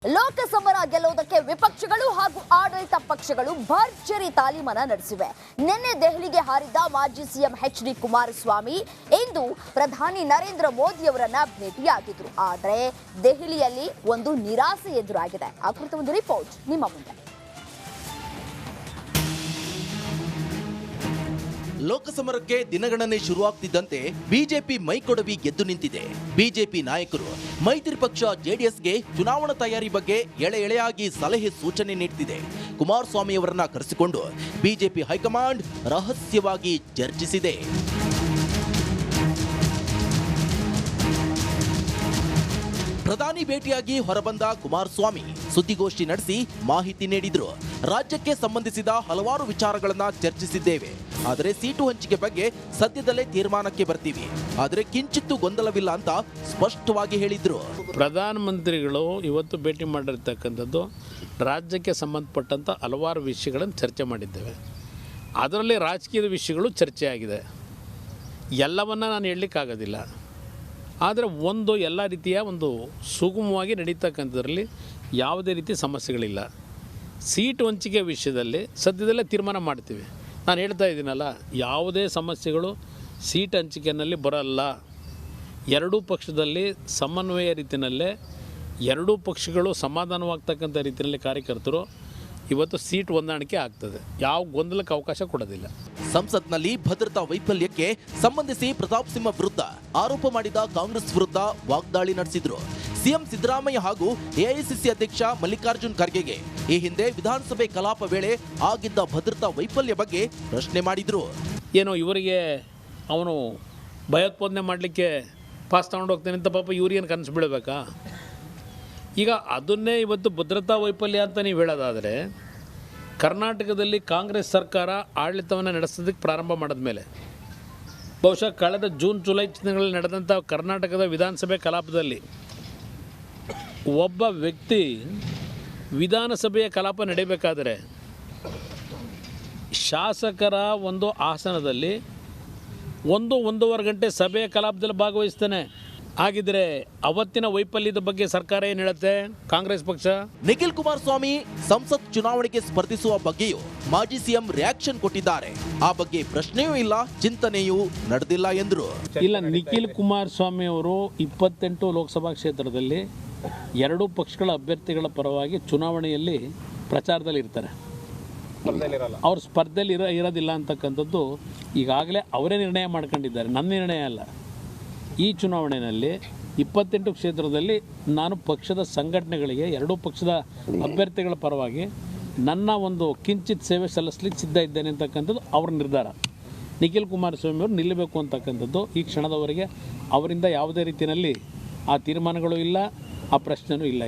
ಲೋಕಸಭಾ ಗೆಲ್ಲುವುದಕ್ಕೆ ವಿಪಕ್ಷಗಳು ಹಾಗೂ ಆಡಳಿತ ಪಕ್ಷಗಳು ಭರ್ಜರಿ ತಾಲೀಮನ ನಡೆಸಿವೆ. ನಿನ್ನೆ ದೆಹಲಿಗೆ ಹಾರಿದ್ದ ಮಾಜಿ ಸಿಎಂ ಎಚ್.ಡಿ. ಕುಮಾರಸ್ವಾಮಿ ಇಂದು ಪ್ರಧಾನಿ ನರೇಂದ್ರ ಮೋದಿ ಅವರನ್ನ ಭೇಟಿಯಾಗಿದ್ರು. ಆದರೆ ದೆಹಲಿಯಲ್ಲಿ ಒಂದು ನಿರಾಸೆ ಎದುರಾಗಿದೆ. ಆ ಕುರಿತ ಒಂದು ರಿಪೋರ್ಟ್ ನಿಮ್ಮ ಮುಂದೆ. ಲೋಕಸಮರಕ್ಕೆ ದಿನಗಣನೆ ಶುರುವಾಗ್ತಿದ್ದಂತೆ ಬಿಜೆಪಿ ಮೈಕೊಡವಿ ಗೆದ್ದು ನಿಂತಿದೆ. ಬಿಜೆಪಿ ನಾಯಕರು ಮೈತ್ರಿ ಪಕ್ಷ ಜೆಡಿಎಸ್ಗೆ ಚುನಾವಣಾ ತಯಾರಿ ಬಗ್ಗೆ ಎಳೆಯಾಗಿ ಸಲಹೆ ಸೂಚನೆ ನೀಡುತ್ತಿದೆ. ಕುಮಾರಸ್ವಾಮಿ ಅವರನ್ನ ಕರೆಸಿಕೊಂಡು ಬಿಜೆಪಿ ಹೈಕಮಾಂಡ್ ರಹಸ್ಯವಾಗಿ ಚರ್ಚಿಸಿದೆ. ಪ್ರಧಾನಿ ಭೇಟಿಯಾಗಿ ಹೊರಬಂದ ಕುಮಾರಸ್ವಾಮಿ ಸುದ್ದಿಗೋಷ್ಠಿ ನಡೆಸಿ ಮಾಹಿತಿ ನೀಡಿದ್ರು. ರಾಜ್ಯಕ್ಕೆ ಸಂಬಂಧಿಸಿದ ಹಲವಾರು ವಿಚಾರಗಳನ್ನ ಚರ್ಚಿಸಿದ್ದೇವೆ. ಆದರೆ ಸೀಟು ಹಂಚಿಕೆ ಬಗ್ಗೆ ಸದ್ಯದಲ್ಲೇ ತೀರ್ಮಾನಕ್ಕೆ ಬರ್ತೀವಿ. ಆದರೆ ಕಿಂಚಿತ್ತೂ ಗೊಂದಲವಿಲ್ಲ ಅಂತ ಸ್ಪಷ್ಟವಾಗಿ ಹೇಳಿದ್ರು. ಪ್ರಧಾನಮಂತ್ರಿಗಳು ಇವತ್ತು ಭೇಟಿ ಮಾಡಿರ್ತಕ್ಕಂಥದ್ದು ರಾಜ್ಯಕ್ಕೆ ಸಂಬಂಧಪಟ್ಟಂಥ ಹಲವಾರು ವಿಷಯಗಳನ್ನು ಚರ್ಚೆ ಮಾಡಿದ್ದೇವೆ. ಅದರಲ್ಲಿ ರಾಜಕೀಯದ ವಿಷಯಗಳು ಚರ್ಚೆ ಆಗಿದೆ. ಎಲ್ಲವನ್ನ ನಾನು ಹೇಳಲಿಕ್ಕಾಗೋದಿಲ್ಲ. ಆದರೆ ಎಲ್ಲ ರೀತಿಯ ಒಂದು ಸುಗಮವಾಗಿ ನಡೀತಕ್ಕಂಥದ್ರಲ್ಲಿ ಯಾವುದೇ ರೀತಿ ಸಮಸ್ಯೆಗಳಿಲ್ಲ. ಸೀಟು ಹಂಚಿಕೆ ವಿಷಯದಲ್ಲಿ ಸದ್ಯದಲ್ಲೇ ತೀರ್ಮಾನ ಮಾಡ್ತೀವಿ. ನಾನು ಹೇಳ್ತಾ ಇದ್ದೀನಲ್ಲ, ಯಾವುದೇ ಸಮಸ್ಯೆಗಳು ಸೀಟ್ ಹಂಚಿಕೆಯಲ್ಲಿ ಬರಲ್ಲ. ಎರಡೂ ಪಕ್ಷದಲ್ಲಿ ಸಮನ್ವಯ ರೀತಿಯಲ್ಲೇ ಎರಡೂ ಪಕ್ಷಗಳು ಸಮಾಧಾನವಾಗ್ತಕ್ಕಂಥ ರೀತಿಯಲ್ಲಿ ಕಾರ್ಯಕರ್ತರು ಇವತ್ತು ಸೀಟ್ ಹೊಂದಾಣಿಕೆ ಆಗ್ತದೆ. ಯಾವ ಗೊಂದಲಕ್ಕೆ ಅವಕಾಶ ಕೊಡೋದಿಲ್ಲ. ಸಂಸತ್ನಲ್ಲಿ ಭದ್ರತಾ ವೈಫಲ್ಯಕ್ಕೆ ಸಂಬಂಧಿಸಿ ಪ್ರತಾಪ್ ಸಿಂಹ ವಿರುದ್ಧ ಆರೋಪ ಮಾಡಿದ ಕಾಂಗ್ರೆಸ್ ವಿರುದ್ಧ ವಾಗ್ದಾಳಿ ನಡೆಸಿದ್ರು. ಸಿಎಂ ಸಿದ್ದರಾಮಯ್ಯ ಹಾಗೂ ಎಐಸಿಸಿ ಅಧ್ಯಕ್ಷ ಮಲ್ಲಿಕಾರ್ಜುನ್ ಖರ್ಗೆಗೆ ಈ ಹಿಂದೆ ವಿಧಾನಸಭೆ ಕಲಾಪ ವೇಳೆ ಆಗಿದ್ದ ಭದ್ರತಾ ವೈಫಲ್ಯ ಬಗ್ಗೆ ಪ್ರಶ್ನೆ ಮಾಡಿದ್ರು. ಏನೋ ಇವರಿಗೆ ಅವನು ಭಯೋತ್ಪಾದನೆ ಮಾಡಲಿಕ್ಕೆ ಪಾಸ್ ತಗೊಂಡು ಹೋಗ್ತೇನೆ ಅಂತ ಪಾಪ ಇವ್ರಿಗೇನು ಕನಸು ಬೀಳಬೇಕಾ? ಈಗ ಅದನ್ನೇ ಇವತ್ತು ಭದ್ರತಾ ವೈಫಲ್ಯ ಅಂತ ನೀವು ಹೇಳೋದಾದರೆ, ಕರ್ನಾಟಕದಲ್ಲಿ ಕಾಂಗ್ರೆಸ್ ಸರ್ಕಾರ ಆಡಳಿತವನ್ನು ನಡೆಸೋದಕ್ಕೆ ಪ್ರಾರಂಭ ಮಾಡಿದ ಮೇಲೆ ಬಹುಶಃ ಕಳೆದ ಜೂನ್ ಜುಲೈ ತಿಂಗಳಲ್ಲಿ ನಡೆದಂಥ ಕರ್ನಾಟಕದ ವಿಧಾನಸಭೆ ಕಲಾಪದಲ್ಲಿ ಒಬ್ಬ ವ್ಯಕ್ತಿ ವಿಧಾನಸಭೆಯ ಕಲಾಪ ನಡೀಬೇಕಾದರೆ ಶಾಸಕರ ಒಂದು ಆಸನದಲ್ಲಿ 1-1.5 ಗಂಟೆ ಸಭೆಯ ಕಲಾಪದಲ್ಲಿ ಭಾಗವಹಿಸ್ತಾನೆ. ಹಾಗಿದ್ರೆ ಅವತ್ತಿನ ವೈಫಲ್ಯದ ಬಗ್ಗೆ ಸರ್ಕಾರ ಏನು ಹೇಳುತ್ತೆ? ಕಾಂಗ್ರೆಸ್ ಪಕ್ಷ ನಿಖಿಲ್ ಕುಮಾರಸ್ವಾಮಿ ಸಂಸತ್ ಚುನಾವಣೆಗೆ ಸ್ಪರ್ಧಿಸುವ ಬಗ್ಗೆಯೂ ಮಾಜಿ ಸಿಎಂ ರಿಯಾಕ್ಷನ್ ಕೊಟ್ಟಿದ್ದಾರೆ. ಆ ಬಗ್ಗೆ ಪ್ರಶ್ನೆಯೂ ಇಲ್ಲ, ಚಿಂತನೆಯೂ ನಡೆದಿಲ್ಲ ಎಂದರು. ಇಲ್ಲ, ನಿಖಿಲ್ ಕುಮಾರಸ್ವಾಮಿ ಅವರು 28 ಲೋಕಸಭಾ ಕ್ಷೇತ್ರದಲ್ಲಿ ಎರಡೂ ಪಕ್ಷಗಳ ಅಭ್ಯರ್ಥಿಗಳ ಪರವಾಗಿ ಚುನಾವಣೆಯಲ್ಲಿ ಪ್ರಚಾರದಲ್ಲಿ ಇರ್ತಾರೆ. ಅವ್ರ ಸ್ಪರ್ಧೆಯಲ್ಲಿ ಇರೋದಿಲ್ಲ ಅಂತಕ್ಕಂಥದ್ದು ಈಗಾಗಲೇ ಅವರೇ ನಿರ್ಣಯ ಮಾಡ್ಕೊಂಡಿದ್ದಾರೆ. ನನ್ನ ನಿರ್ಣಯ ಅಲ್ಲ. ಈ ಚುನಾವಣೆಯಲ್ಲಿ 28 ಕ್ಷೇತ್ರದಲ್ಲಿ ನಾನು ಪಕ್ಷದ ಸಂಘಟನೆಗಳಿಗೆ ಎರಡೂ ಪಕ್ಷದ ಅಭ್ಯರ್ಥಿಗಳ ಪರವಾಗಿ ನನ್ನ ಒಂದು ಕಿಂಚಿತ್ ಸೇವೆ ಸಲ್ಲಿಸಲಿಕ್ಕೆ ಸಿದ್ಧ ಇದ್ದೇನೆ ಅಂತಕ್ಕಂಥದ್ದು ಅವ್ರ ನಿರ್ಧಾರ. ನಿಖಿಲ್ ಕುಮಾರಸ್ವಾಮಿ ಅವರು ನಿಲ್ಲಬೇಕು ಅಂತಕ್ಕಂಥದ್ದು ಈ ಕ್ಷಣದವರೆಗೆ ಅವರಿಂದ ಯಾವುದೇ ರೀತಿಯಲ್ಲಿ ಆ ತೀರ್ಮಾನಗಳು ಇಲ್ಲ, ಆ ಪ್ರಶ್ನೆನೂ ಇಲ್ಲ.